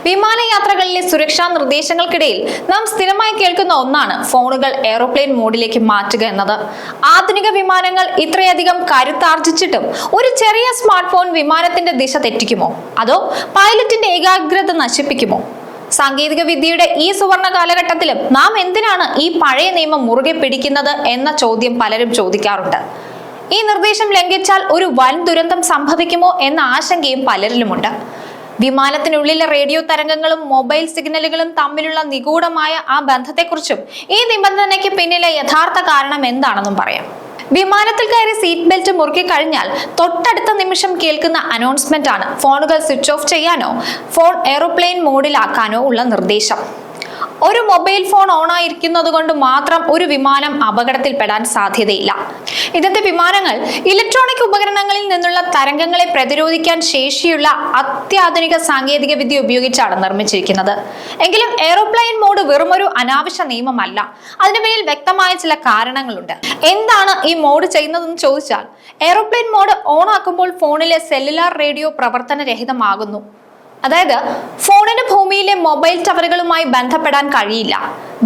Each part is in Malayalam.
വിമാനയാത്രകളിലെ സുരക്ഷാ നിർദ്ദേശങ്ങൾക്കിടയിൽ നാം സ്ഥിരമായി കേൾക്കുന്ന ഒന്നാണ് ഫോണുകൾ എയ്റോപ്ലെയിൻ മോഡിലേക്ക് മാറ്റുക എന്നത്. ആധുനിക വിമാനങ്ങൾ ഇത്രയധികം കരുത്താർജിച്ചിട്ടും ഒരു ചെറിയ സ്മാർട്ട് ഫോൺ വിമാനത്തിന്റെ ദിശ തെറ്റിക്കുമോ, അതോ പൈലറ്റിന്റെ ഏകാഗ്രത നശിപ്പിക്കുമോ? സാങ്കേതിക വിദ്യയുടെ ഈ സുവർണ കാലഘട്ടത്തിലും നാം എന്തിനാണ് ഈ പഴയ നിയമം മുറുകെ പിടിക്കുന്നത് എന്ന ചോദ്യം പലരും ചോദിക്കാറുണ്ട്. ഈ നിർദ്ദേശം ലംഘിച്ചാൽ ഒരു വൻ ദുരന്തം സംഭവിക്കുമോ എന്ന ആശങ്കയും പലരിലുമുണ്ട്. വിമാനത്തിനുള്ളിലെ റേഡിയോ തരംഗങ്ങളും മൊബൈൽ സിഗ്നലുകളും തമ്മിലുള്ള നിഗൂഢമായ ആ ബന്ധത്തെക്കുറിച്ചും ഈ നിബന്ധനയ്ക്ക് പിന്നിലെ യഥാർത്ഥ കാരണം എന്താണെന്നും പറയാം. വിമാനത്തിൽ കയറി സീറ്റ് ബെൽറ്റ് മുറുക്കി കഴിഞ്ഞാൽ തൊട്ടടുത്ത നിമിഷം കേൾക്കുന്ന അനൗൺസ്മെന്റ് ആണ് ഫോണുകൾ സ്വിച്ച് ഓഫ് ചെയ്യാനോ ഫോൺ എയ്റോപ്ലെയിൻ മോഡിലാക്കാനോ ഉള്ള നിർദ്ദേശം. ഒരു മൊബൈൽ ഫോൺ ഓണായിരിക്കുന്നത് കൊണ്ട് മാത്രം ഒരു വിമാനം അപകടത്തിൽപ്പെടാൻ സാധ്യതയില്ല. ഇന്നത്തെ വിമാനങ്ങൾ ഇലക്ട്രോണിക് ഉപകരണങ്ങളിൽ നിന്നുള്ള തരംഗങ്ങളെ പ്രതിരോധിക്കാൻ ശേഷിയുള്ള അത്യാധുനിക സാങ്കേതിക വിദ്യ ഉപയോഗിച്ചാണ് നിർമ്മിച്ചിരിക്കുന്നത്. എങ്കിലും എയ്റോപ്ലെയിൻ മോഡ് വെറുമൊരു അനാവശ്യ നിയമമല്ല. അതിന് പിന്നിൽ വ്യക്തമായ ചില കാരണങ്ങളുണ്ട്. എന്താണ് ഈ മോഡ് ചെയ്യുന്നതെന്ന് ചോദിച്ചാൽ, എയ്റോപ്ലെയിൻ മോഡ് ഓൺ ആക്കുമ്പോൾ ഫോണിലെ സെല്ലുലാർ റേഡിയോ പ്രവർത്തനരഹിതമാകുന്നു. അതായത് ഫോണിന് ഭൂമിയിലെ മൊബൈൽ ടവറുകളുമായി ബന്ധപ്പെടാൻ കഴിയില്ല.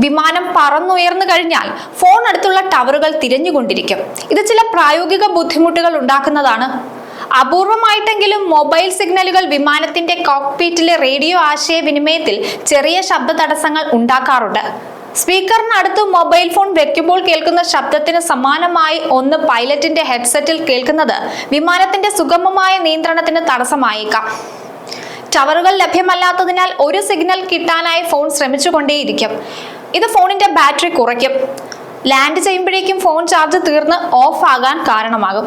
വിമാനം പറന്നുയർന്നു കഴിഞ്ഞാൽ ഫോൺ അടുത്തുള്ള ടവറുകൾ തിരഞ്ഞുകൊണ്ടിരിക്കും. ഇത് ചില പ്രായോഗിക ബുദ്ധിമുട്ടുകൾ ഉണ്ടാക്കുന്നതാണ്. അപൂർവമായിട്ടെങ്കിലും മൊബൈൽ സിഗ്നലുകൾ വിമാനത്തിന്റെ കോക്ക്പിറ്റിലെ റേഡിയോ ആശയവിനിമയത്തിൽ ചെറിയ ശബ്ദ തടസ്സങ്ങൾ ഉണ്ടാക്കാറുണ്ട്. സ്പീക്കറിനടുത്ത് മൊബൈൽ ഫോൺ വെക്കുമ്പോൾ കേൾക്കുന്ന ശബ്ദത്തിന് സമാനമായി ഒന്ന് പൈലറ്റിന്റെ ഹെഡ്സെറ്റിൽ കേൾക്കുന്നത് വിമാനത്തിന്റെ സുഗമമായ നിയന്ത്രണത്തിന് തടസ്സമായേക്കാം. ടവറുകൾ ലഭ്യമല്ലാത്തതിനാൽ ഒരു സിഗ്നൽ കിട്ടാനായി ഫോൺ ശ്രമിച്ചുകൊണ്ടേയിരിക്കും. ഇത് ഫോണിന്റെ ബാറ്ററി കുറയ്ക്കും. ലാൻഡ് ചെയ്യുമ്പോഴേക്കും ഫോൺ ചാർജ് തീർന്ന് ഓഫ് ആകാൻ കാരണമാകും.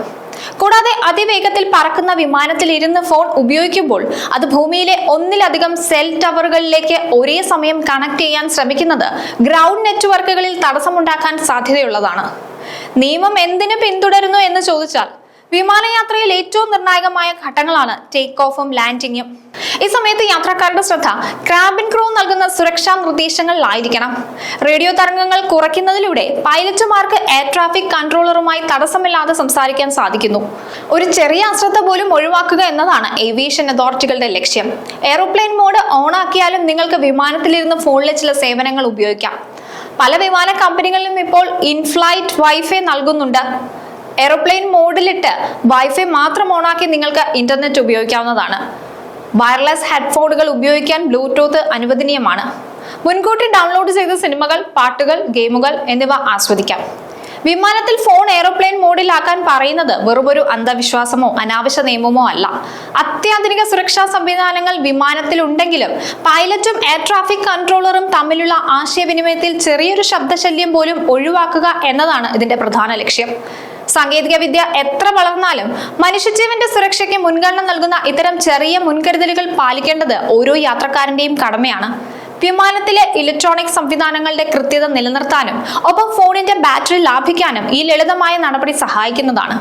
കൂടാതെ അതിവേഗത്തിൽ പറക്കുന്ന വിമാനത്തിൽ ഇരുന്ന് ഫോൺ ഉപയോഗിക്കുമ്പോൾ അത് ഭൂമിയിലെ ഒന്നിലധികം സെൽ ടവറുകളിലേക്ക് ഒരേ സമയം കണക്ട് ചെയ്യാൻ ശ്രമിക്കുന്നത് ഗ്രൗണ്ട് നെറ്റ്വർക്കുകളിൽ തടസ്സമുണ്ടാക്കാൻ സാധ്യതയുള്ളതാണ്. നിയമം എന്തിനു പിന്തുടരുന്നു എന്ന് ചോദിച്ചാൽ, വിമാനയാത്രയിൽ ഏറ്റവും നിർണായകമായ ഘട്ടങ്ങളാണ് ടേക്ക് ഓഫും ലാൻഡിങ്ങും. ഈ സമയത്ത് യാത്രക്കാരുടെ ശ്രദ്ധ ക്യാബിൻ ക്രൂ നൽകുന്ന സുരക്ഷാ നിർദ്ദേശങ്ങളിലായിരിക്കണം. റേഡിയോ തരംഗങ്ങൾ കുറയ്ക്കുന്നതിലൂടെ പൈലറ്റുമാർക്ക് എയർ ട്രാഫിക് കൺട്രോളറുമായി തടസ്സമില്ലാതെ സംസാരിക്കാൻ സാധിക്കുന്നു. ഒരു ചെറിയ അശ്രദ്ധ പോലും ഒഴിവാക്കുക എന്നതാണ് ഏവിയേഷൻ അതോറിറ്റികളുടെ ലക്ഷ്യം. എയ്റോപ്ലെയിൻ മോഡ് ഓൺ ആക്കിയാലും നിങ്ങൾക്ക് വിമാനത്തിലിരുന്ന് ഫോണിലെ ചില സേവനങ്ങൾ ഉപയോഗിക്കാം. പല വിമാന കമ്പനികളിലും ഇപ്പോൾ ഇൻഫ്ലൈറ്റ് വൈഫൈ നൽകുന്നുണ്ട്. എയ്റോപ്ലെയിൻ മോഡിലിട്ട് വൈഫൈ മാത്രം ഓണാക്കി നിങ്ങൾക്ക് ഇന്റർനെറ്റ് ഉപയോഗിക്കാവുന്നതാണ്. വയർലെസ് ഹെഡ്ഫോണുകൾ ഉപയോഗിക്കാൻ ബ്ലൂടൂത്ത് അനുവദനീയമാണ്. മുൻകൂട്ടി ഡൗൺലോഡ് ചെയ്ത സിനിമകൾ, പാട്ടുകൾ, ഗെയിമുകൾ എന്നിവ ആസ്വദിക്കാം. വിമാനത്തിൽ ഫോൺ എയ്റോപ്ലെയിൻ മോഡിലാക്കാൻ പറയുന്നത് വെറുമൊരു അന്ധവിശ്വാസമോ അനാവശ്യ നിയമമോ അല്ല. അത്യാധുനിക സുരക്ഷാ സംവിധാനങ്ങൾ വിമാനത്തിൽ ഉണ്ടെങ്കിലും പൈലറ്റും എയർ ട്രാഫിക് കൺട്രോളറും തമ്മിലുള്ള ആശയവിനിമയത്തിൽ ചെറിയൊരു ശബ്ദശല്യം പോലും ഒഴിവാക്കുക എന്നതാണ് ഇതിന്റെ പ്രധാന ലക്ഷ്യം. സാങ്കേതിക വിദ്യ എത്ര വളർന്നാലും മനുഷ്യജീവന്റെ സുരക്ഷയ്ക്ക് മുൻഗണന നൽകുന്ന ഇത്തരം ചെറിയ മുൻകരുതലുകൾ പാലിക്കേണ്ടത് ഓരോ യാത്രക്കാരന്റെയും കടമയാണ്. വിമാനത്തിലെ ഇലക്ട്രോണിക് സംവിധാനങ്ങളുടെ കൃത്യത നിലനിർത്താനും ഒപ്പം ഫോണിന്റെ ബാറ്ററി ലാഭിക്കാനും ഈ ലളിതമായ നടപടി സഹായിക്കുന്നതാണ്.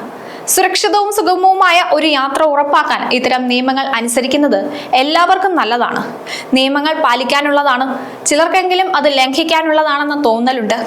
സുരക്ഷിതവും സുഗമവുമായ ഒരു യാത്ര ഉറപ്പാക്കാൻ ഇത്തരം നിയമങ്ങൾ അനുസരിക്കുന്നത് എല്ലാവർക്കും നല്ലതാണ്. നിയമങ്ങൾ പാലിക്കാനുള്ളതാണ്, ചിലർക്കെങ്കിലും അത് ലംഘിക്കാനുള്ളതാണെന്ന തോന്നലുണ്ട്.